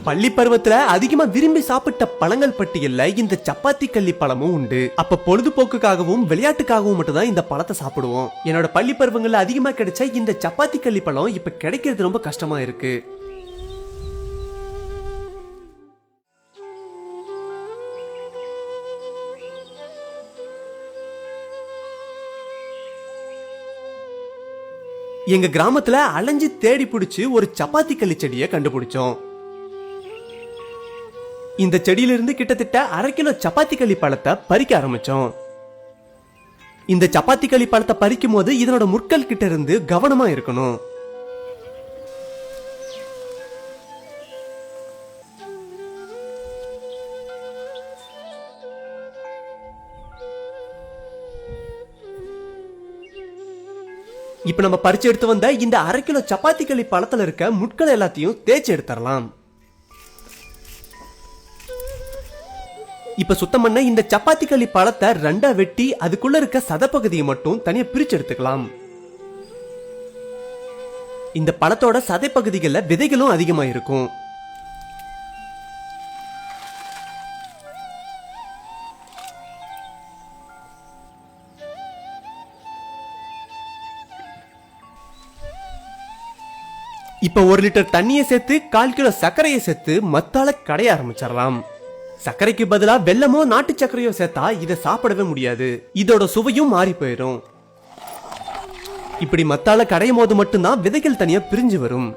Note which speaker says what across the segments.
Speaker 1: பள்ளி பருவத்துல அதிகமா விரும்பி சாப்பிட்ட பழங்கள் பட்டியல்ல இந்த சப்பாத்தி கள்ளி பழமும் உண்டு. அப்ப பொழுதுபோக்குக்காகவும் விளையாட்டுக்காகவும் மட்டும்தான் இந்த பழத்தை சாப்பிடுவோம். என்னோட பள்ளி பருவங்கள்ல அதிகமா கிடைச்ச இந்த சப்பாத்தி கள்ளி பழம் இப்ப கிடைக்கிறது ரொம்ப கஷ்டமா இருக்கு. எங்க கிராமத்துல அலைஞ்சு தேடி பிடிச்சு ஒரு சப்பாத்தி கள்ளி செடியை கண்டுபிடிச்சோம். இந்த செடியிலிருந்து கிட்டத்தட்ட 1/2 கிலோ சப்பாத்தி கள்ளி பழத்தை பறிக்க ஆரம்பிச்சோம். இந்த சப்பாத்தி கள்ளி பழத்தை பறிக்கும் போது இதனோட முட்கள் கிட்ட இருந்து கவனமா இருக்கணும். இப்ப நம்ம பறிச்சு எடுத்து வந்த இந்த 1/2 கிலோ சப்பாத்தி கள்ளி பழத்துல இருக்க முட்கள் எல்லாத்தையும் தேய்ச்சி எடுத்துடலாம். இப்ப சுத்தம் பண்ண இந்த சப்பாத்தி கள்ளி பழத்தை 2ஆ வெட்டி அதுக்குள்ள இருக்க சதைப்பகுதியை மட்டும் தனியா பிரிச்சு எடுத்துக்கலாம். இந்த பழத்தோட சதைப்பகுதிகள்ல விதைகளும் அதிகமா இருக்கும். இப்ப 1 லிட்டர் தண்ணியை சேர்த்து 1/4 கிலோ சர்க்கரையை சேர்த்து மத்தால கடைய ஆரம்பிச்சிடலாம். சர்க்கரைக்கு பதிலா வெல்லமோ நாட்டு சர்க்கரையோ சேர்த்தா இதை சாப்பிடவே முடியாது. இதோட சுவையும் மாறி போயிடும். இப்படி மத்தால கடையும் போது மட்டும்தான் விதைகள் தனியா பிரிஞ்சு வரும்.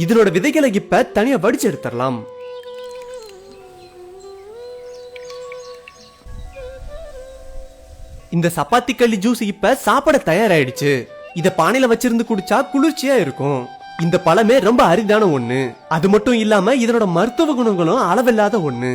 Speaker 1: இதனோட விதைகளை இப்ப தனியா வடிச்சு எடுத்துடலாம். இந்த சப்பாத்தி கள்ளி ஜூஸ் இப்ப சாப்பிட தயாராயிடுச்சு. இத பானையில வச்சிருந்து குடிச்சா குளிர்ச்சியா இருக்கும். இந்த பழமே ரொம்ப அரிதான ஒண்ணு. அது மட்டும் இல்லாம இதனோட மருத்துவ குணங்களும் அளவில்லாத ஒண்ணு.